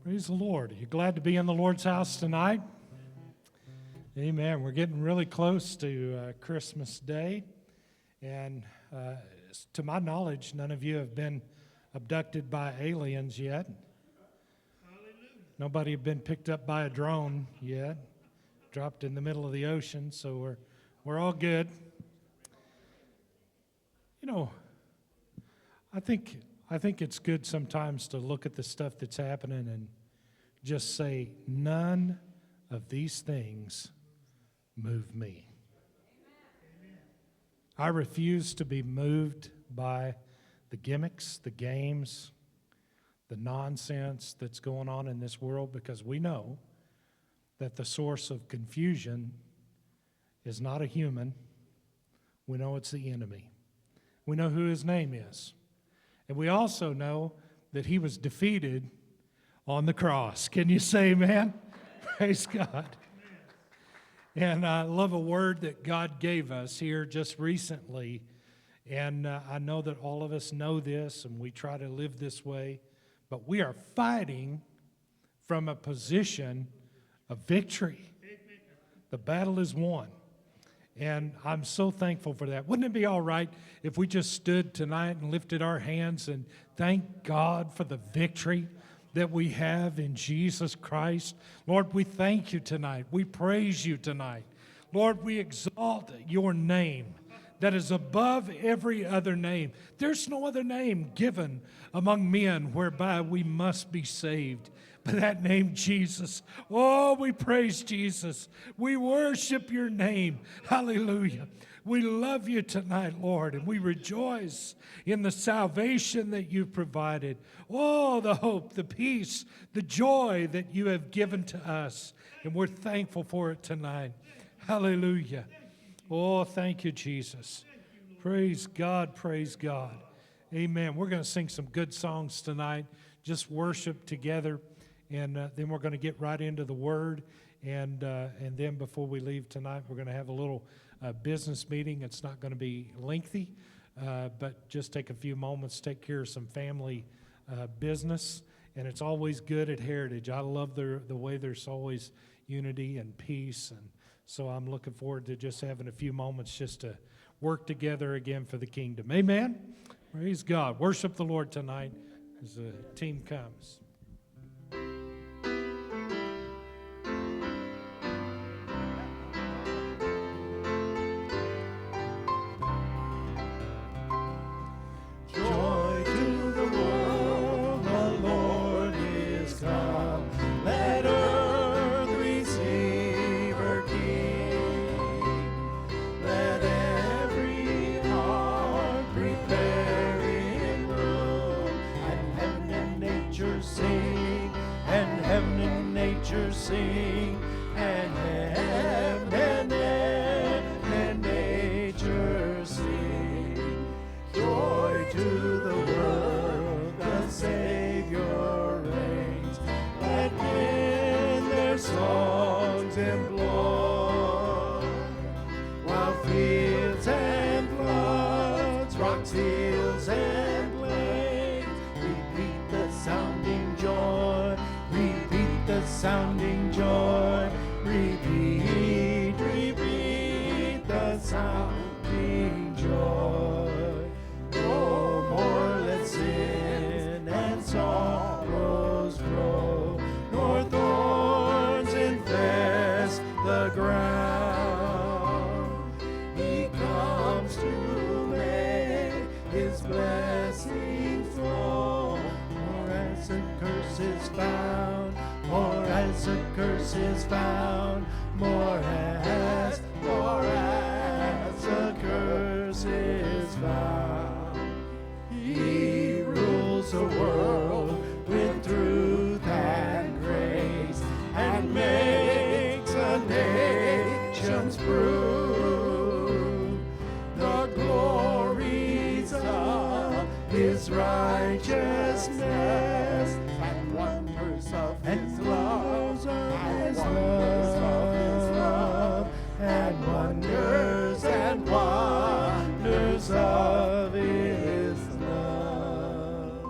Praise the Lord. Are you glad to be in the Lord's house tonight? Amen. We're getting really close to Christmas Day. And to my knowledge, none of you have been abducted by aliens yet. Nobody have been picked up by a drone yet, dropped in the middle of the ocean, so we're all good. You know, I think it's good sometimes to look at the stuff that's happening and just say, none of these things move me. I refuse to be moved by the gimmicks, the games, the nonsense that's going on in this world, because we know that the source of confusion is not a human. We know it's the enemy. We know who his name is. And we also know that he was defeated on the cross. Can you say amen? Praise God. And I love a word that God gave us here just recently. And I know that all of us know this and we try to live this way. But we are fighting from a position of victory. The battle is won. And I'm so thankful for that. Wouldn't it be all right if we just stood tonight and lifted our hands and thanked God for the victory that we have in Jesus Christ? Lord, we thank you tonight. We praise you tonight. Lord, we exalt your name that is above every other name. There's no other name given among men whereby we must be saved but that name, Jesus. Oh, we praise Jesus. We worship your name. Hallelujah. We love you tonight, Lord, and we rejoice in the salvation that you've provided. Oh, the hope, the peace, the joy that you have given to us, and we're thankful for it tonight. Hallelujah. Oh, thank you, Jesus. Praise God, praise God. Amen. We're going to sing some good songs tonight, just worship together, and then we're going to get right into the Word, and then before we leave tonight, we're going to have a little business meeting. It's not going to be lengthy, but just take a few moments, take care of some family business, and it's always good at Heritage. I love the way there's always unity and peace, and so I'm looking forward to just having a few moments just to work together again for the kingdom. Amen? Praise God. Worship the Lord tonight as the team comes. Sing, and heaven and nature sing. Joy to the world, the Savior reigns. Let men their songs employ, while fields and floods, rocks, hills, and plains repeat the sounding joy. Repeat the sounding joy. Repeat, repeat the sounding joy. No more let sin and sorrows grow, nor thorns infest the ground. He comes to make his blessings flow, or as a curse is found, or as a curse is found, more as a curse is found. He rules the world with truth and grace, and makes the nations prove the glories of his righteousness, and wonders of his love, and wonders of his love, and wonders of his love.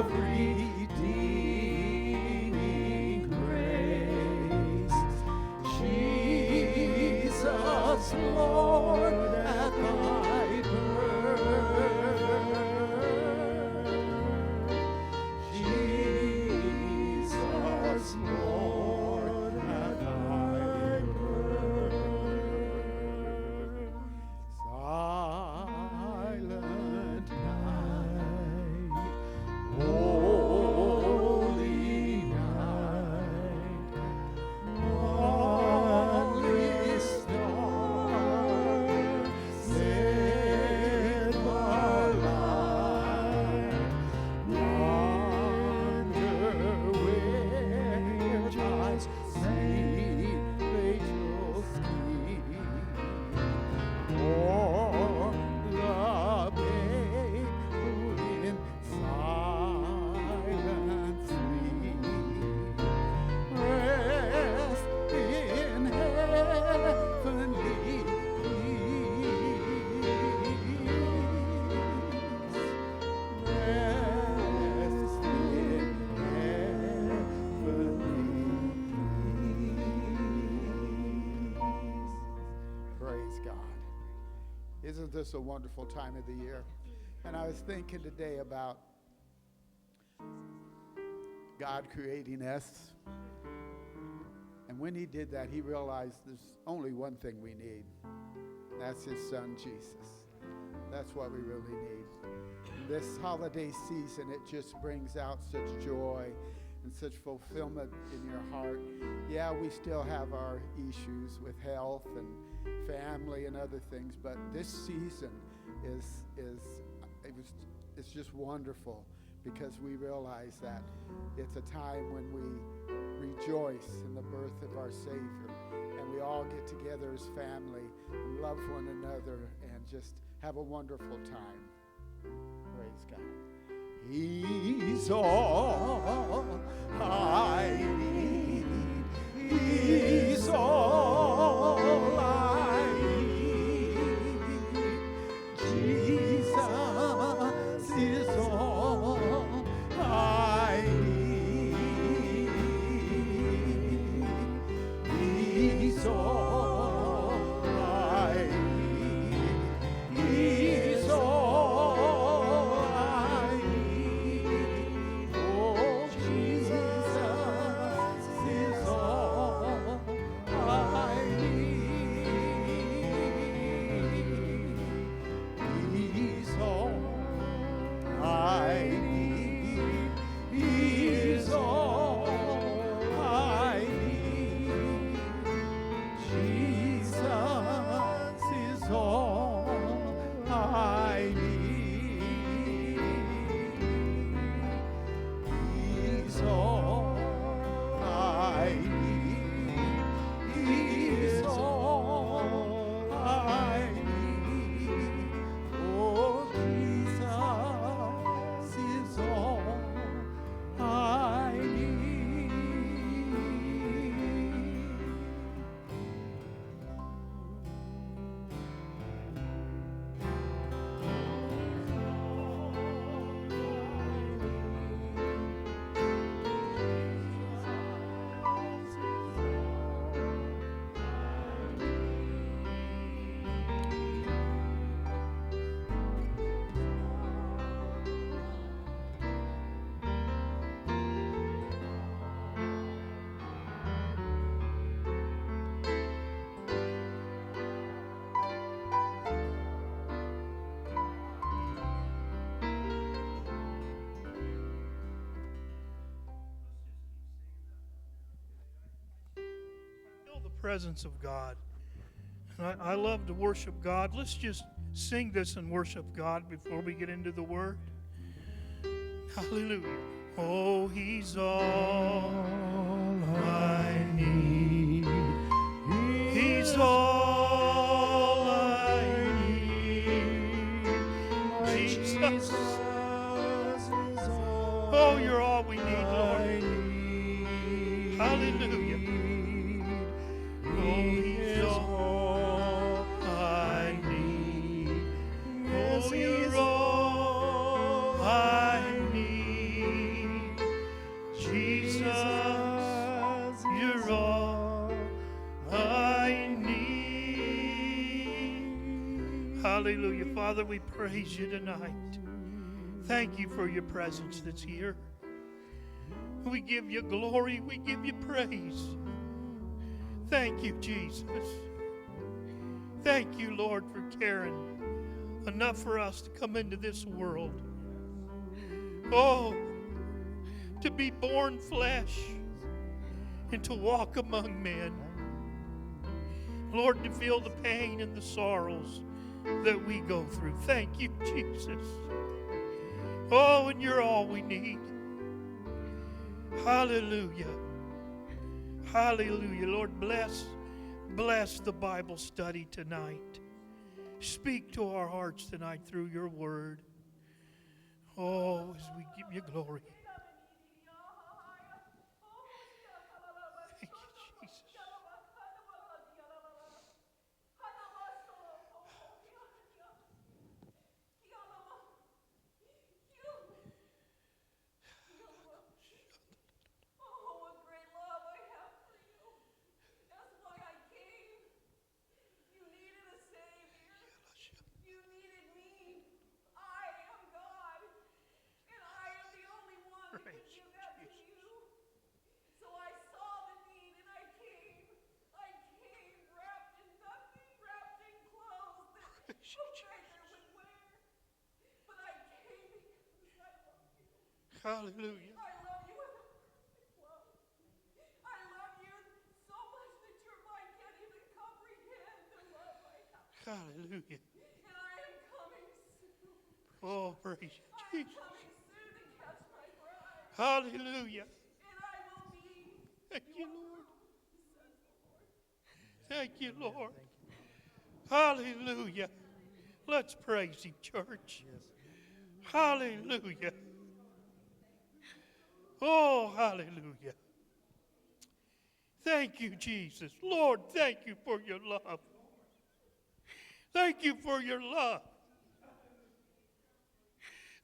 of redeeming grace. Jesus, Lord, at thy birth. Jesus, Lord, at thy birth. Silent night, holy night, only star set by light, wonder which eyes see Rachel's scheme, or the babe who in silence sleep, rest in heavenly peace, rest in heavenly peace. Praise God. Isn't this a wonderful time of the year? And I was thinking today about God creating us. And when he did that, he realized there's only one thing we need. That's his son, Jesus. That's what we really need. This holiday season, it just brings out such joy and such fulfillment in your heart. Yeah, we still have our issues with health and family and other things, but this season it's just wonderful because we realize that it's a time when we rejoice in the birth of our Savior, and we all get together as family and love one another and just have a wonderful time. Praise God. He's all I need. He's all I need. Jesus is all I need. He's all I need. He's all I need. Oh, Jesus is all I need. He's all I need. He's all I need. Jesus is all I need. He's all I need. He's all I need. Oh, Jesus is all I need. Feel the presence of God. And I love to worship God. Let's just sing this and worship God before we get into the Word. Hallelujah. Oh, He's all I need. He's all I need. Jesus. Oh, you're all we need, Lord. Hallelujah. Oh, He's all I need. Oh, you're all I need. Hallelujah. Father, we praise you tonight. Thank you for your presence that's here. We give you glory. We give you praise. Thank you, Jesus. Thank you, Lord, for caring enough for us to come into this world. Oh, to be born flesh and to walk among men. Lord, to feel the pain and the sorrows that we go through. Thank you, Jesus. Oh, and you're all we need. Hallelujah. Hallelujah. Lord, bless the Bible study tonight. Speak to our hearts tonight through your word. Oh, as we give you glory. Thank you, Jesus. Hallelujah. I love you with a perfect love. I love you so much that your mind can't even comprehend the love I have. Hallelujah. And I am coming soon. Oh, praise you, I am Jesus. coming soon to catch my bride. Hallelujah. And I will be Thank you, Lord. says the Lord. Thank you, Lord. Hallelujah. Let's praise him, church. Hallelujah. Oh, hallelujah. Thank you, Jesus. Lord, thank you for your love. Thank you for your love.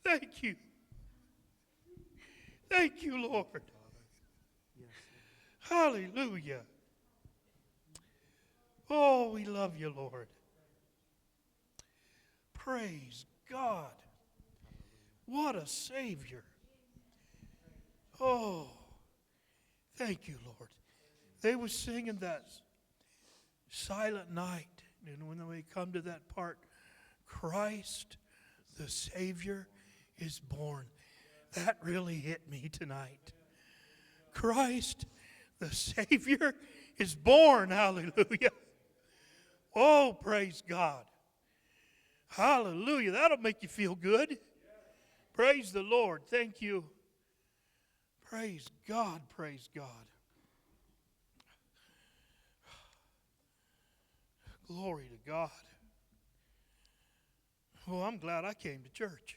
Thank you. Thank you, Lord. Hallelujah. Oh, we love you, Lord. Praise God. What a Savior. Oh, thank you, Lord. They were singing that Silent Night. And when they come to that part, Christ the Savior is born. That really hit me tonight. Christ the Savior is born. Hallelujah. Oh, praise God. Hallelujah. That'll make you feel good. Praise the Lord. Thank you. Praise God. Praise God. Glory to God. Well, I'm glad I came to church.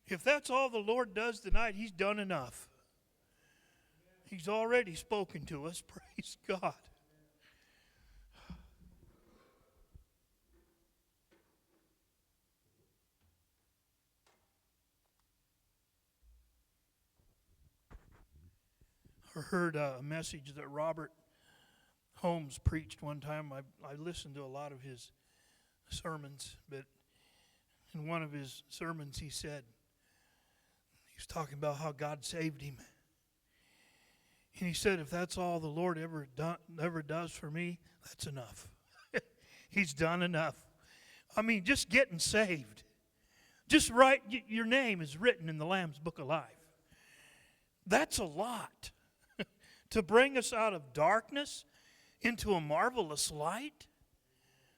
If that's all the Lord does tonight, He's done enough. He's already spoken to us. Praise God. I heard a message that Robert Holmes preached one time. I listened to a lot of his sermons, but in one of his sermons he said, he was talking about how God saved him. And he said, if that's all the Lord ever does for me, that's enough. He's done enough. I mean, just getting saved. Just write, your name is written in the Lamb's Book of Life. That's a lot. To bring us out of darkness into a marvelous light,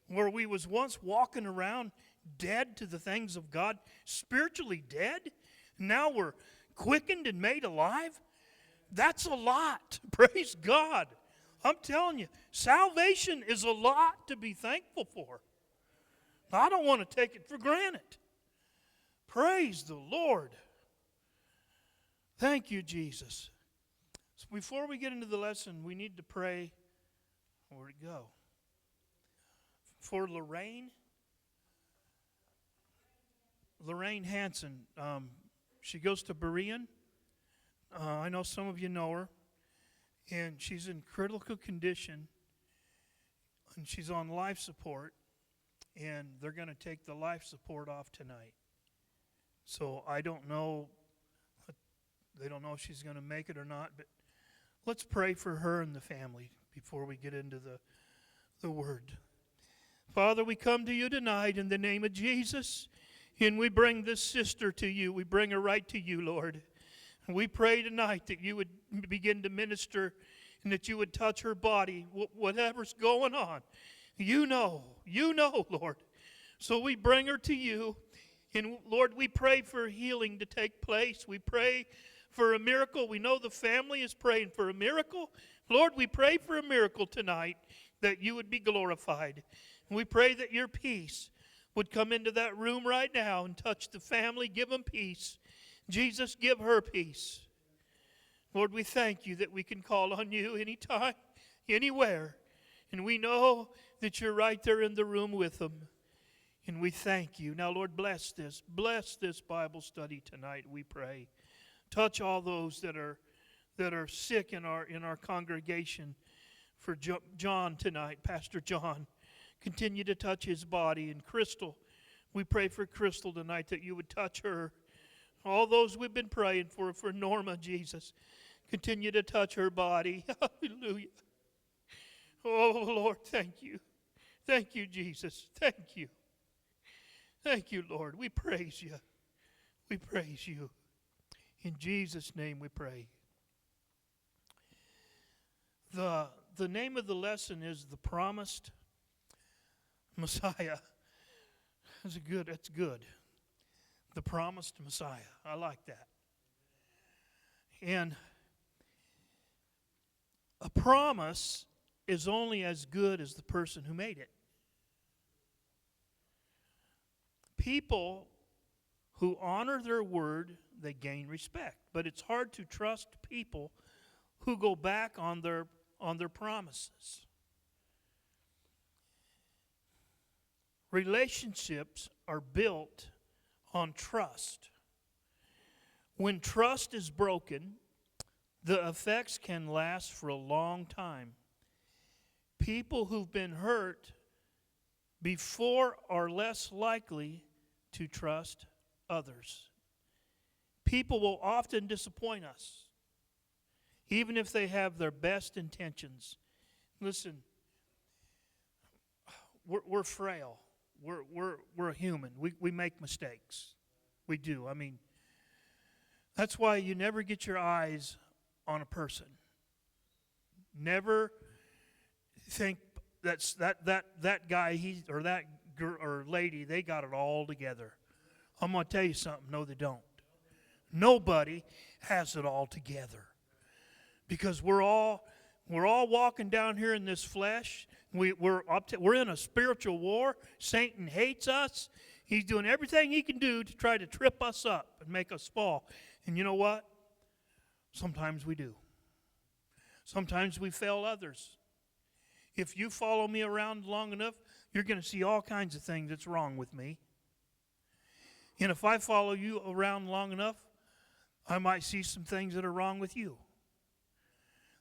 where we was once walking around dead to the things of God, spiritually dead. Now we're quickened and made alive. That's a lot. Praise God. I'm telling you, salvation is a lot to be thankful for. I don't want to take it for granted. Praise the Lord. Thank you, Jesus. So before we get into the lesson, we need to pray. Where'd it go? For Lorraine Hanson. She goes to Berean. I know some of you know her. And she's in critical condition. and she's on life support, and they're going to take the life support off tonight. So I don't know, they don't know if she's going to make it or not, but let's pray for her and the family before we get into the Word. Father, we come to you tonight in the name of Jesus, and we bring this sister to you. We bring her right to you, Lord. And we pray tonight that you would begin to minister and that you would touch her body, whatever's going on. You know, Lord. So we bring her to you. And Lord, we pray for healing to take place. We pray for a miracle. We know the family is praying for a miracle. Lord, we pray for a miracle tonight that you would be glorified. And we pray that your peace would come into that room right now and touch the family. Give them peace. Jesus, give her peace. Lord, we thank you that we can call on you anytime, anywhere. And we know that you're right there in the room with them. And we thank you. Now, Lord, bless this. Bless this Bible study tonight, we pray. Touch all those that are sick in our congregation. For John tonight, Pastor John, continue to touch his body. And Crystal, we pray for Crystal tonight that you would touch her. All those we've been praying for Norma, Jesus, continue to touch her body. Hallelujah. Oh, Lord, thank you. Thank you, Jesus. Thank you. Thank you, Lord. We praise you. We praise you. In Jesus' name we pray. The name of the lesson is The Promised Messiah. That's good. The Promised Messiah. I like that. And a promise is only as good as the person who made it. People who honor their word, they gain respect. But it's hard to trust people who go back on their promises. Relationships are built on trust. When trust is broken, the effects can last for a long time. People who've been hurt before are less likely to trust others. People will often disappoint us, even if they have their best intentions. Listen, we're frail. We're human. We make mistakes. We do. I mean, that's why you never get your eyes on a person. Never think that guy or that girl or lady, they got it all together. I'm going to tell you something. No, they don't. Nobody has it all together. Because we're all walking down here in this flesh. We're in a spiritual war. Satan hates us. He's doing everything he can do to try to trip us up and make us fall. And you know what? Sometimes we do. Sometimes we fail others. If you follow me around long enough, you're going to see all kinds of things that's wrong with me. And if I follow you around long enough, I might see some things that are wrong with you.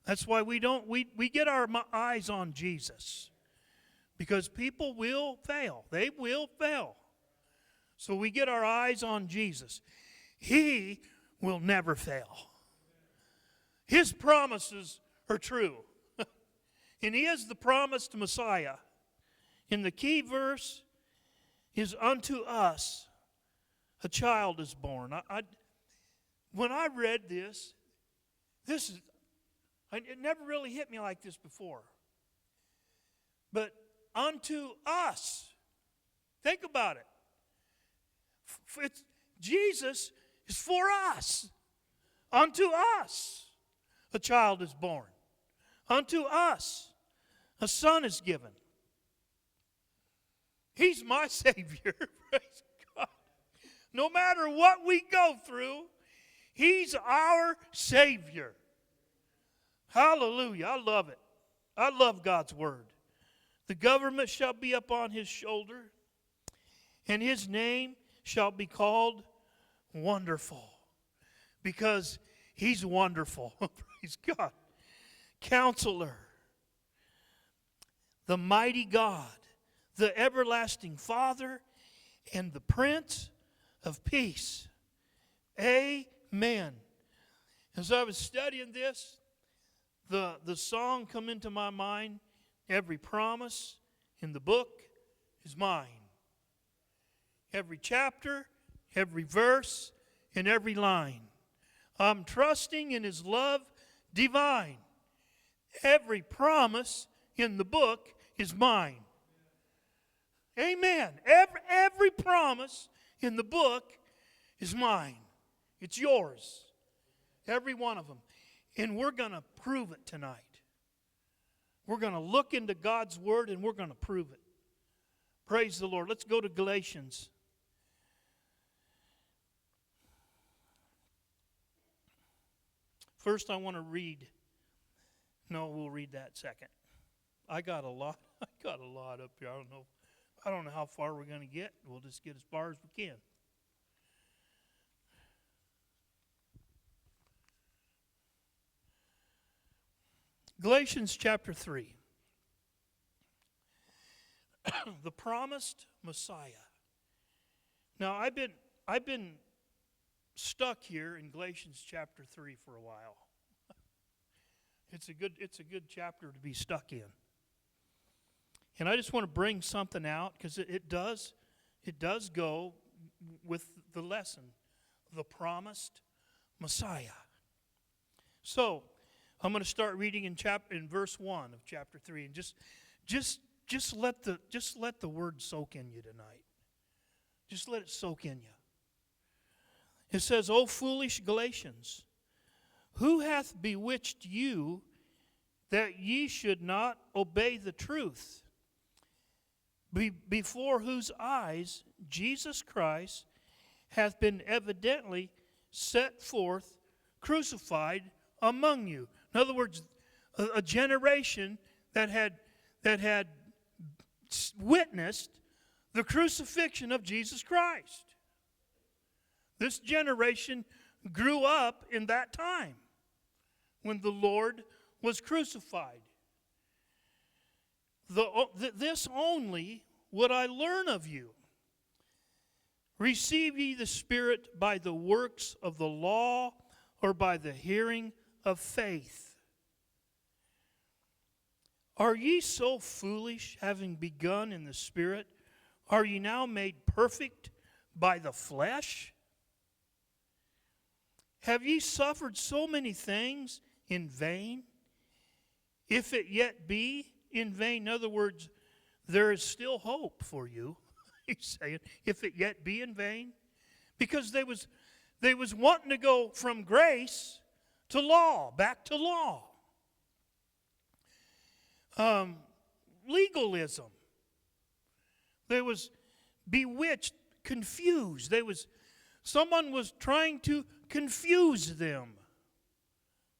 That's why we get our eyes on Jesus. Because people will fail. They will fail. So we get our eyes on Jesus. He will never fail. His promises are true. And he is the promised Messiah. And the key verse is, unto us a child is born. When I read this is, it never really hit me like this before. But unto us. Think about it. Jesus is for us. Unto us a child is born. Unto us a son is given. He's my Savior. Praise God. No matter what we go through, He's our Savior. Hallelujah. I love it. I love God's Word. The government shall be upon His shoulder, and His name shall be called Wonderful, because He's wonderful. Praise God. Counselor. the mighty God, the everlasting Father, and the Prince of Peace. Amen. As I was studying this, the song come into my mind, every promise in the book is mine. Every chapter, every verse, and every line. I'm trusting in His love divine. Every promise in the book is mine. Amen. Every promise in the book is mine. It's yours. Every one of them. And we're going to prove it tonight. We're going to look into God's Word and we're going to prove it. Praise the Lord. Let's go to Galatians. First I want to read. No, we'll read that second. I got a lot up here. I don't know how far we're going to get. We'll just get as far as we can. Galatians chapter 3. The promised Messiah. Now I've been stuck here in Galatians chapter 3 for a while. It's a good chapter to be stuck in. And I just want to bring something out because it does go with the lesson, the promised Messiah. So I'm going to start reading in verse 1 of chapter 3, and just let the word soak in you tonight. Just let it soak in you. It says, "O foolish Galatians, who hath bewitched you that ye should not obey the truth, before whose eyes Jesus Christ hath been evidently set forth, crucified among you." In other words, a generation that had witnessed the crucifixion of Jesus Christ. This generation grew up in that time when the Lord was crucified. This only would I learn of you. Receive ye the Spirit by the works of the law, or by the hearing of faith? Are ye so foolish, having begun in the Spirit? Are ye now made perfect by the flesh? Have ye suffered so many things in vain? If it yet be in vain, in other words, there is still hope for you. He's saying, if it yet be in vain. Because they was wanting to go from grace to law, back to law. Legalism. They was bewitched, confused. Someone was trying to confuse them,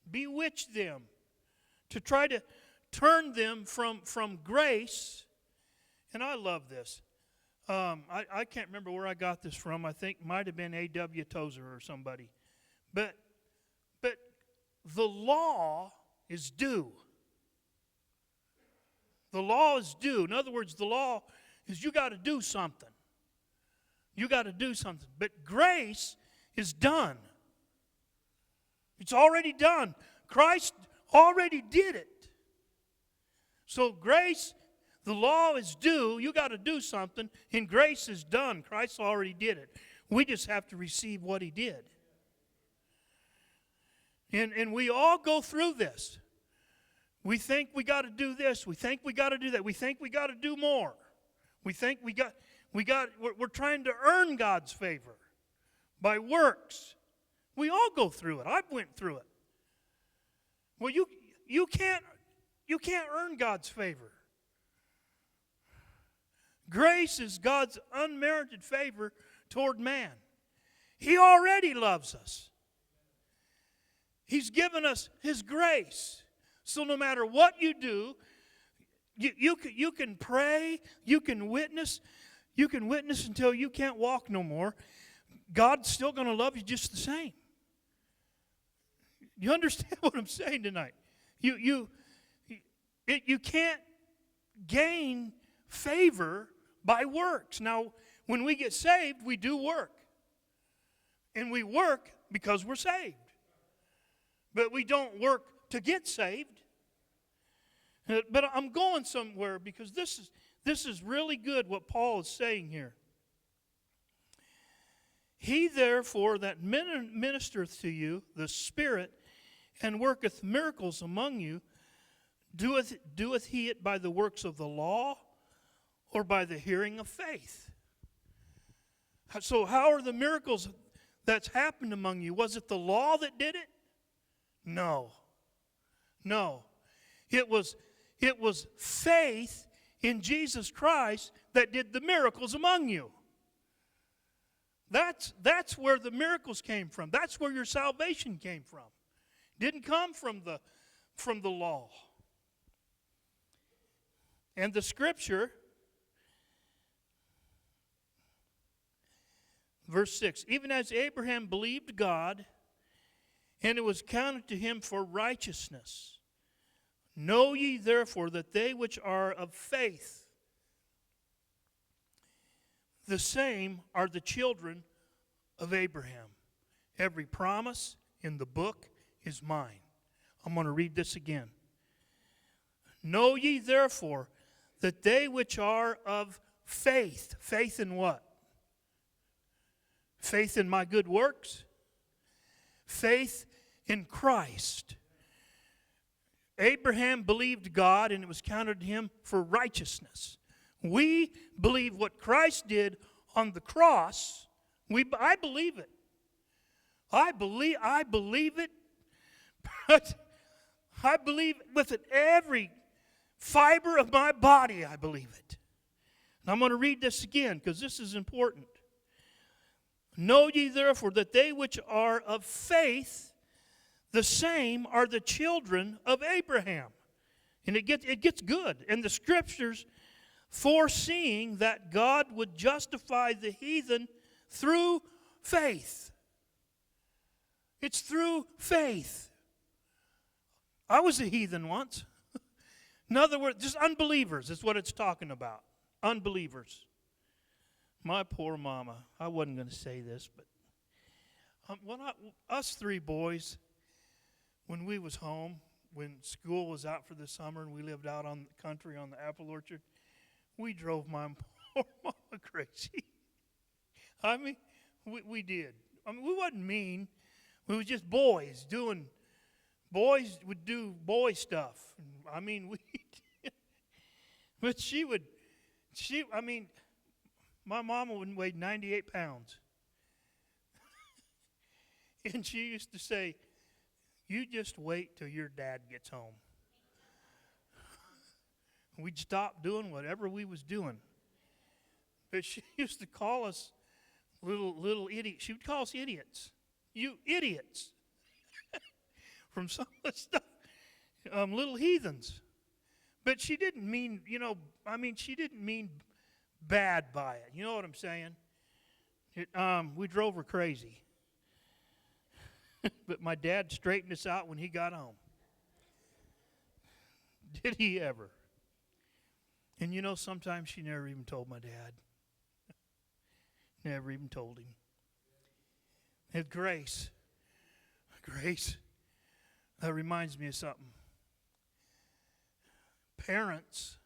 bewitch them, to try to turn them from grace. And I love this. I can't remember where I got this from. I think it might have been A.W. Tozer or somebody. But the law is due. The law is due. In other words, the law is you got to do something. You got to do something. But grace is done. It's already done. Christ already did it. So grace, the law is due. You got to do something. And grace is done. Christ already did it. We just have to receive what He did. And we all go through this. We think we got to do this. We think we got to do that. We think we got to do more. We think we're trying to earn God's favor by works. We all go through it. I went through it. Well, you can't earn God's favor. Grace is God's unmerited favor toward man. He already loves us. He's given us His grace. So no matter what you do, you can pray, you can witness until you can't walk no more. God's still going to love you just the same. You understand what I'm saying tonight? You can't gain favor by works. Now, when we get saved, we do work. And we work because we're saved. But we don't work to get saved. But I'm going somewhere because this is really good what Paul is saying here. He therefore that ministereth to you the Spirit and worketh miracles among you, doeth he it by the works of the law or by the hearing of faith? So how are the miracles that's happened among you? Was it the law that did it? No. No. It was faith in Jesus Christ that did the miracles among you. That's where the miracles came from. That's where your salvation came from. Didn't come from the law. And the scripture, verse 6, even as Abraham believed God, and it was counted to him for righteousness. Know ye therefore that they which are of faith, the same are the children of Abraham. Every promise in the book is mine. I'm going to read this again. Know ye therefore that they which are of faith. Faith in what? Faith in my good works? Faith in Christ. Abraham believed God and it was counted to him for righteousness. We believe what Christ did on the cross. I believe it. I believe it. But I believe with it every fiber of my body, I believe it. And I'm going to read this again because this is important. Know ye therefore that they which are of faith, the same are the children of Abraham. And it gets good. And the scriptures foreseeing that God would justify the heathen through faith. It's through faith. I was a heathen once. In other words, just unbelievers is what it's talking about. Unbelievers. My poor mama. I wasn't going to say this, but us three boys, when we was home, when school was out for the summer and we lived out on the country on the apple orchard, we drove my poor mama crazy. I mean, we did. I mean, we wasn't mean. We was just boys doing. Boys would do boy stuff. I mean, but my mama would weigh 98 pounds. And she used to say, you just wait till your dad gets home. We'd stop doing whatever we was doing. But she used to call us little idiots. She would call us idiots. You idiots. From some of the stuff. Little heathens. But she didn't mean, she didn't mean bad by it. You know what I'm saying? We drove her crazy. But my dad straightened us out when he got home. Did he ever? And sometimes she never even told my dad. Never even told him. And Grace, that reminds me of something. Parents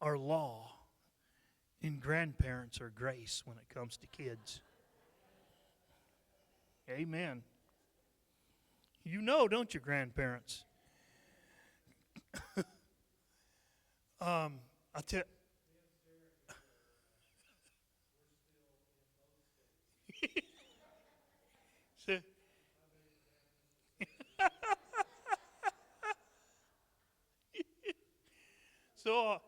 are law, and grandparents are grace when it comes to kids. Amen. You know, don't you, grandparents? I tell. So,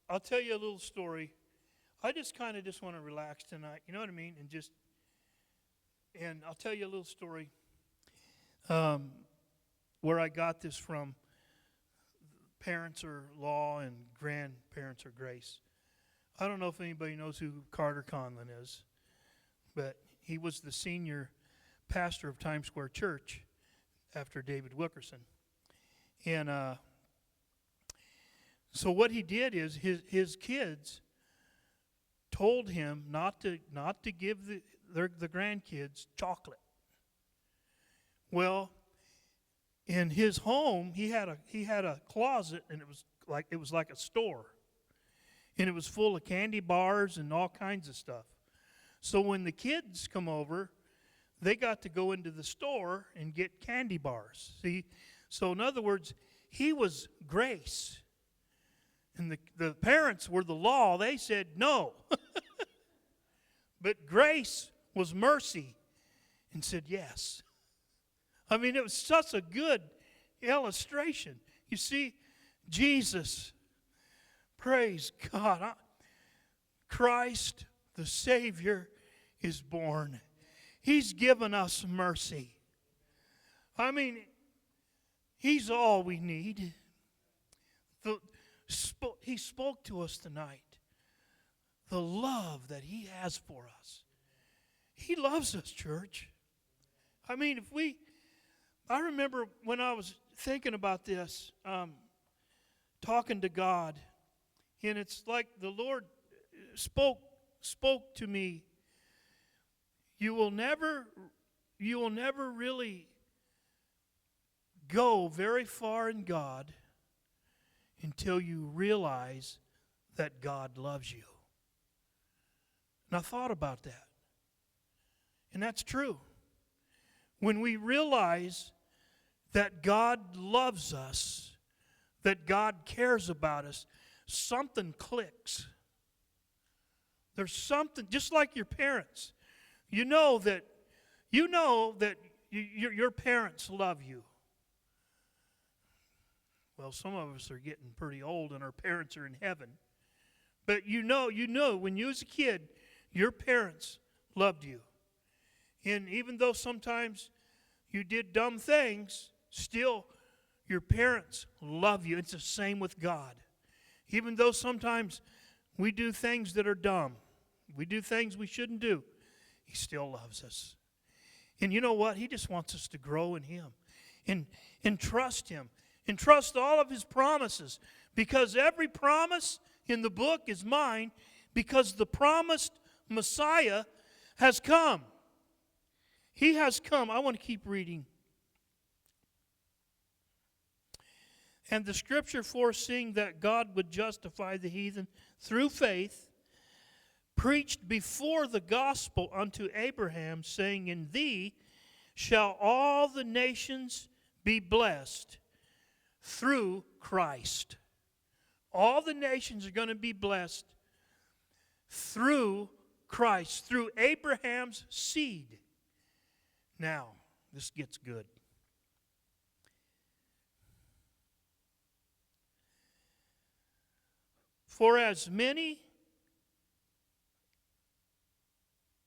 I'll tell you a little story. I just want to relax tonight. You know what I mean? And I'll tell you a little story where I got this from. Parents are law and grandparents are grace. I don't know if anybody knows who Carter Conlon is, but he was the senior pastor of Times Square Church after David Wilkerson. And So what he did is his kids told him not to give the grandkids chocolate. Well, in his home, he had a closet, and it was like a store, and it was full of candy bars and all kinds of stuff. So when the kids come over, they got to go into the store and get candy bars. See, so in other words, he was grace, and the parents were the law. They said no, but grace was mercy, and said yes. I mean, it was such a good illustration. You see, Jesus, praise God, Christ, the Savior, is born. He's given us mercy. I mean, He's all we need. He spoke to us tonight. The love that He has for us. He loves us, church. I mean, I remember when I was thinking about this, talking to God, and it's like the Lord spoke to me. You will never really go very far in God until you realize that God loves you. And I thought about that. And that's true. When we realize that God loves us, that God cares about us, something clicks. There's something, just like your parents. You know that your parents love you. Well, some of us are getting pretty old and our parents are in heaven. But you know, when you was a kid, your parents loved you. And even though sometimes you did dumb things, still your parents love you. It's the same with God. Even though sometimes we do things that are dumb, we do things we shouldn't do, He still loves us. And you know what? He just wants us to grow in Him and trust Him and trust all of His promises, because every promise in the book is mine, because the promised Messiah has come. He has come. I want to keep reading. And the scripture foreseeing that God would justify the heathen through faith, preached before the gospel unto Abraham, saying, in thee shall all the nations be blessed through Christ. All the nations are going to be blessed through Christ, through Abraham's seed. Now, this gets good. For as many,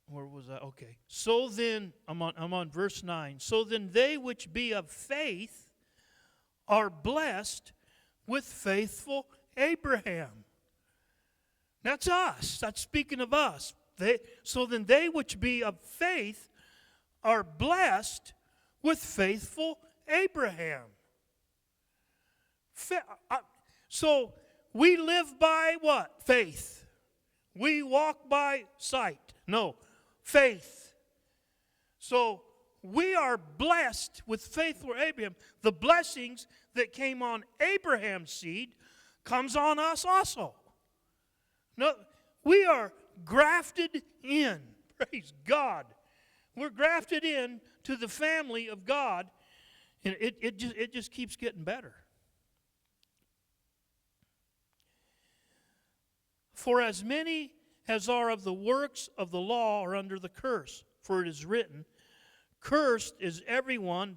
where was I? Okay. So then, I'm on verse 9. So then they which be of faith are blessed with faithful Abraham. That's us. That's speaking of us. So then they which be of faith are blessed with faithful Abraham. So we live by what? Faith. We walk by sight. No, faith. So we are blessed with faithful Abraham. The blessings that came on Abraham's seed comes on us also. No, we are grafted in. Praise God. We're grafted in to the family of God, and it just keeps getting better. For as many as are of the works of the law are under the curse, for it is written, cursed is everyone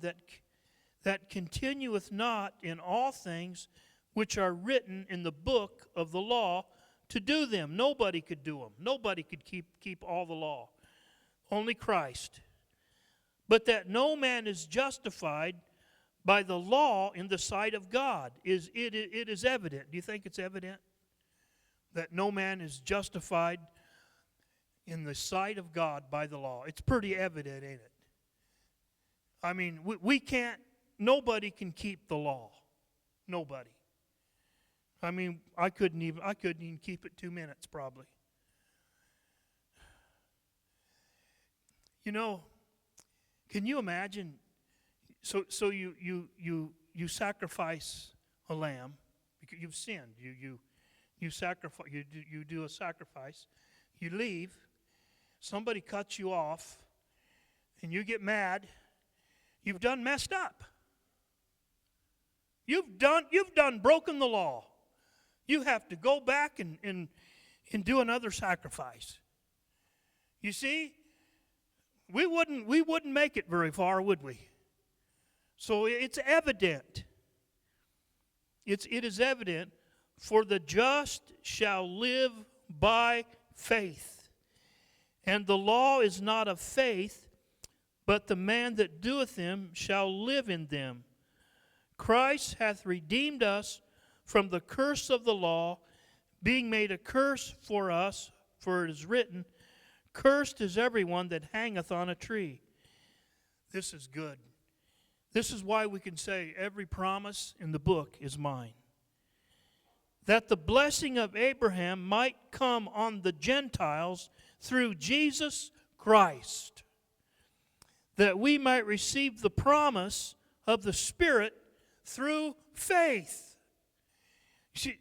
that continueth not in all things which are written in the book of the law to do them. Nobody could do them. Nobody could keep all the law. Only Christ. But that no man is justified by the law in the sight of God. It is evident. Do you think it's evident? That no man is justified in the sight of God by the law. It's pretty evident, ain't it? I mean, we can't, nobody can keep the law. Nobody. I mean, I couldn't even keep it 2 minutes probably. You know, can you imagine? So you sacrifice a lamb because you've sinned. You sacrifice. You do a sacrifice. You leave. Somebody cuts you off, and you get mad. You've done messed up. You've done broken the law. You have to go back and do another sacrifice. You see, we wouldn't make it very far, would we? So it's evident. It is evident, for the just shall live by faith. And the law is not of faith, but the man that doeth them shall live in them. Christ hath redeemed us from the curse of the law, being made a curse for us, for it is written, Cursed is everyone that hangeth on a tree. This is good. This is why we can say every promise in the book is mine. That the blessing of Abraham might come on the Gentiles through Jesus Christ, that we might receive the promise of the Spirit through faith.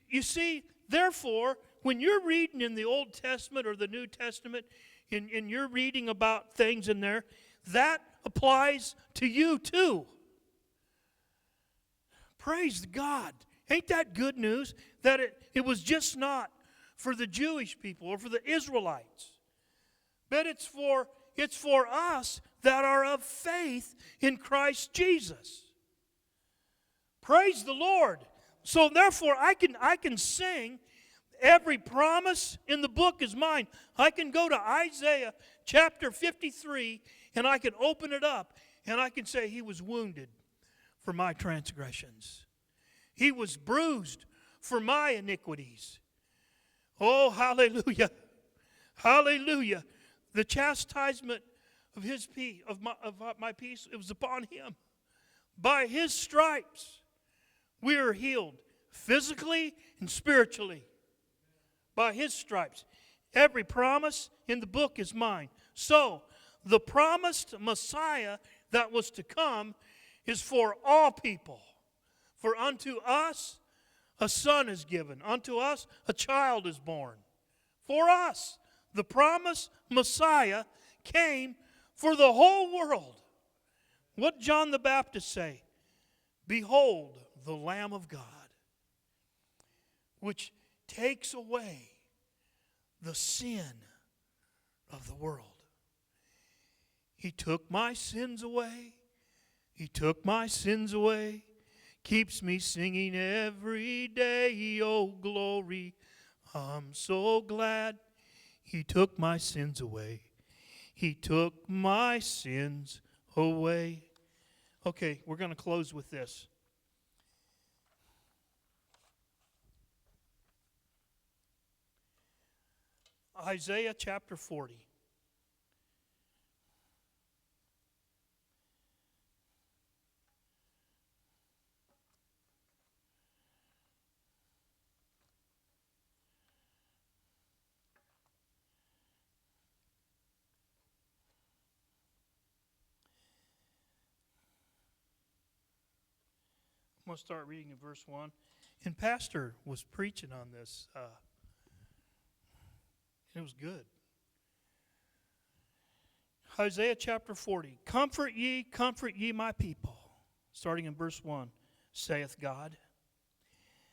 You see, therefore, when you're reading in the Old Testament or the New Testament, and you're reading about things in there, that applies to you too. Praise God. Ain't that good news? That it was just not for the Jewish people or for the Israelites, but it's for us that are of faith in Christ Jesus. Praise the Lord. So therefore I can sing, every promise in the book is mine. I can go to Isaiah chapter 53 and I can open it up and I can say, He was wounded for my transgressions. He was bruised for my iniquities. Oh, hallelujah. Hallelujah. The chastisement of His peace, of my peace, it was upon Him. By His stripes we are healed, physically and spiritually. By His stripes. Every promise in the book is mine. So, the promised Messiah that was to come is for all people. For unto us a son is given. Unto us a child is born. For us, the promised Messiah came for the whole world. What did John the Baptist say? Behold, the Lamb of God, which takes away the sin of the world. He took my sins away. He took my sins away. Keeps me singing every day. Oh, glory. I'm so glad He took my sins away. He took my sins away. Okay, we're going to close with this. Isaiah chapter 40. I'm going to start reading in verse 1. And Pastor was preaching on this. It was good. Isaiah chapter 40. Comfort ye my people. Starting in verse 1, saith God.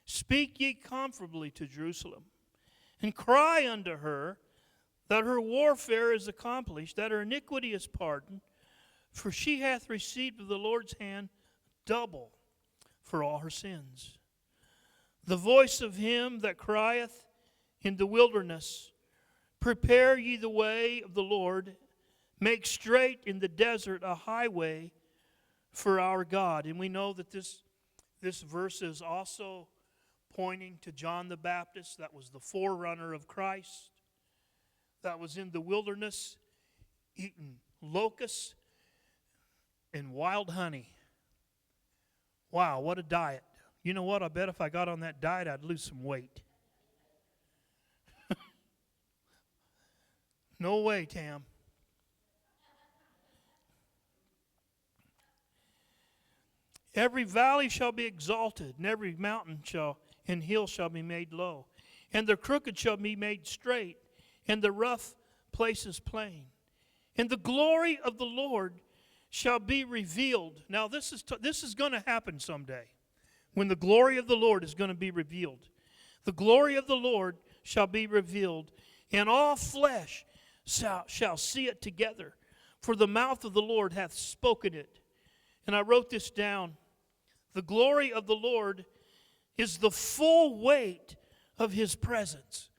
Speak ye comfortably to Jerusalem, and cry unto her that her warfare is accomplished, that her iniquity is pardoned, for she hath received of the Lord's hand double for all her sins. The voice of him that crieth in the wilderness, prepare ye the way of the Lord, make straight in the desert a highway for our God. And we know that this verse is also pointing to John the Baptist, that was the forerunner of Christ, that was in the wilderness eating locusts and wild honey. Wow, what a diet. You know what? I bet if I got on that diet, I'd lose some weight. No way, Tam. Every valley shall be exalted, and every mountain and hill shall be made low. And the crooked shall be made straight, and the rough places plain. And the glory of the Lord shall be revealed. Now this is going to happen someday, when the glory of the Lord is going to be revealed. The glory of the Lord shall be revealed, and all flesh shall see it together. For the mouth of the Lord hath spoken it. And I wrote this down. The glory of the Lord is the full weight of His presence.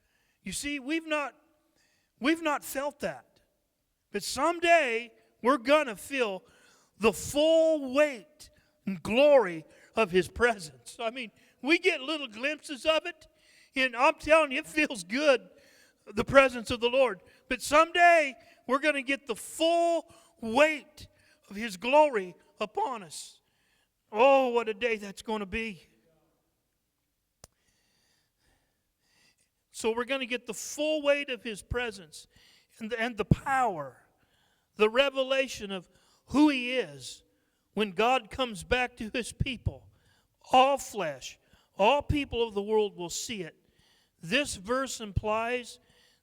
You see, we've not felt that. But someday we're going to feel the full weight and glory of His presence. I mean, we get little glimpses of it, and I'm telling you, it feels good, the presence of the Lord. But someday we're going to get the full weight of His glory upon us. Oh, what a day that's going to be. So we're going to get the full weight of His presence and the power, the revelation of who He is when God comes back to His people. All flesh, all people of the world will see it. This verse implies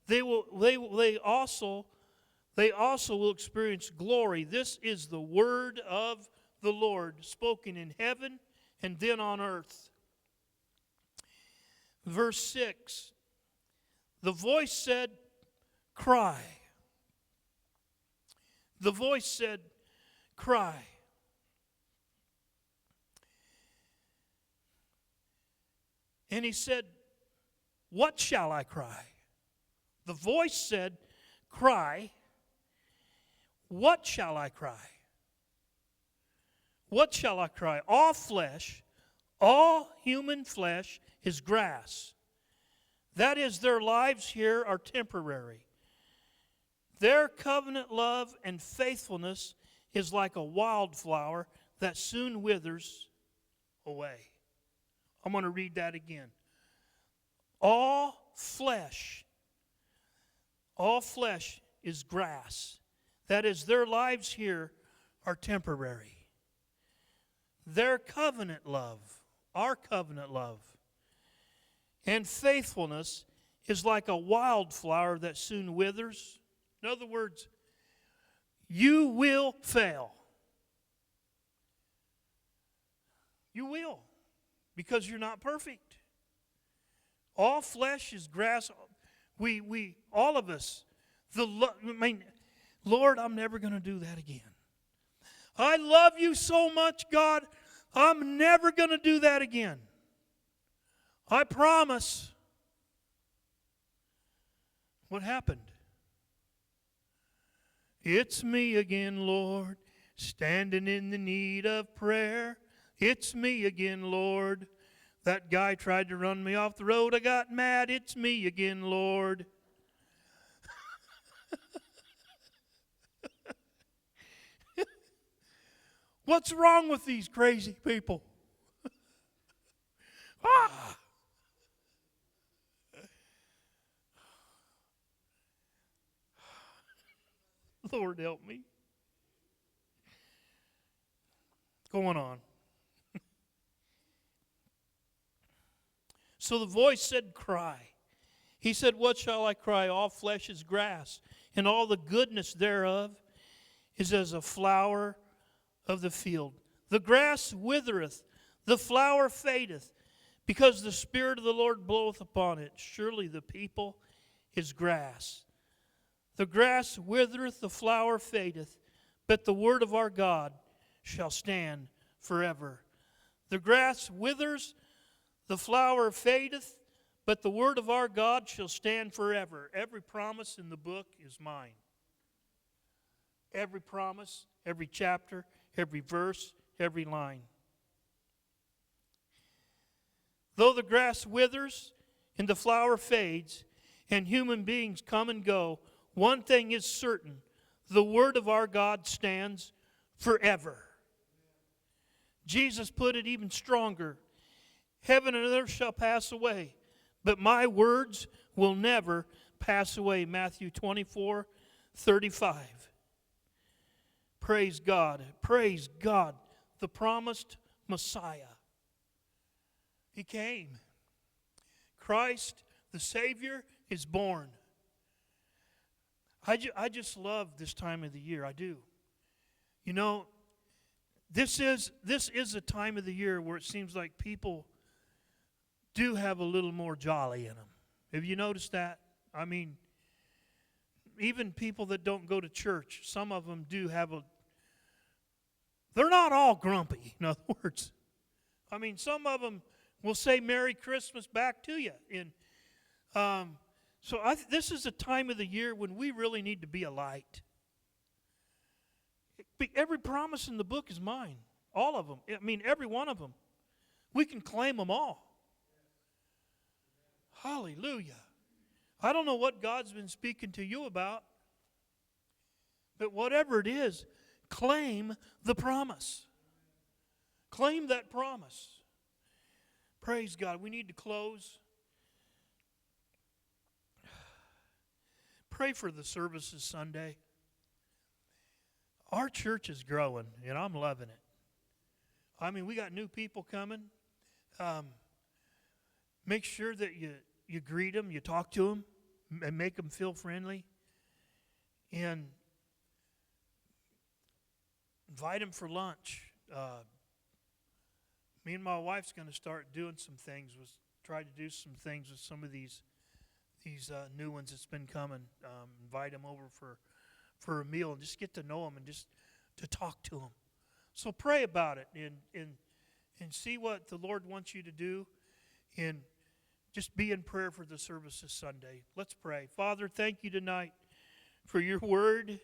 they also will experience glory. This is the word of the Lord, spoken in heaven and then on earth. Verse 6, the voice said, cry. The voice said, cry. And He said, what shall I cry? The voice said, cry. What shall I cry? What shall I cry? All flesh, all human flesh is grass. That is, their lives here are temporary. Their covenant love and faithfulness is like a wildflower that soon withers away. I'm going to read that again. All flesh is grass. That is, their lives here are temporary. Their covenant love, our covenant love, and faithfulness is like a wildflower that soon withers. In other words, you will fail. You will, because you're not perfect. All flesh is grass. We all of us, Lord, I'm never going to do that again. I love you so much, God, I'm never going to do that again. I promise. What happened? It's me again, Lord, standing in the need of prayer. It's me again, Lord. That guy tried to run me off the road. I got mad. It's me again, Lord. What's wrong with these crazy people? Ah! Lord, help me. Going on. So the voice said, cry. He said, what shall I cry? All flesh is grass, and all the goodness thereof is as a flower of the field. The grass withereth, the flower fadeth, because the Spirit of the Lord bloweth upon it. Surely the people is grass. The grass withereth, the flower fadeth, but the word of our God shall stand forever. The grass withers, the flower fadeth, but the word of our God shall stand forever. Every promise in the book is mine. Every promise, every chapter, every verse, every line. Though the grass withers and the flower fades, and human beings come and go, one thing is certain: the word of our God stands forever. Jesus put it even stronger. Heaven and earth shall pass away, but my words will never pass away. Matthew 24:35. Praise God. Praise God. The promised Messiah. He came. Christ, the Savior, is born. I just love this time of the year. I do. You know, this is a time of the year where it seems like people do have a little more jolly in them. Have you noticed that? I mean, even people that don't go to church, some of them do have they're not all grumpy, in other words. I mean, some of them will say Merry Christmas back to you. This is a time of the year when we really need to be a light. Every promise in the book is mine. All of them. I mean, every one of them. We can claim them all. Hallelujah. I don't know what God's been speaking to you about, but whatever it is, claim the promise. Claim that promise. Praise God. We need to close. Pray for the services Sunday. Our church is growing, and I'm loving it. I mean, we got new people coming. Make sure that you greet them, you talk to them, and make them feel friendly. And invite them for lunch. Me and my wife's going to start doing some things. Try to do some things with some of these new ones that's been coming. Invite them over for a meal and just get to know them and just to talk to them. So pray about it and see what the Lord wants you to do, and just be in prayer for the service this Sunday. Let's pray. Father, thank you tonight for your word.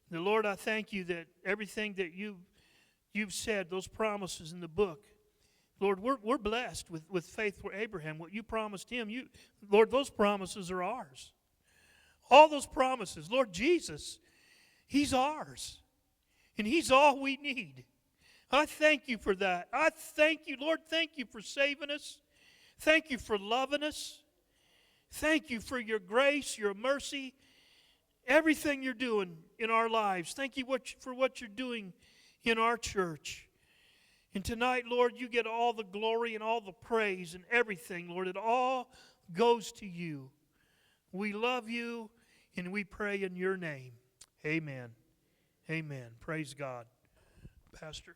The Lord, I thank you that everything that you've said, those promises in the book, Lord, we're blessed with faith for Abraham. What you promised him, Lord, those promises are ours. All those promises. Lord Jesus, he's ours. And he's all we need. I thank you for that. I thank you, Lord, thank you for saving us. Thank you for loving us. Thank you for your grace, your mercy, everything you're doing in our lives. Thank you for what you're doing in our church. And tonight, Lord, you get all the glory and all the praise and everything, Lord. It all goes to you. We love you, and we pray in your name. Amen. Amen. Praise God. Pastor.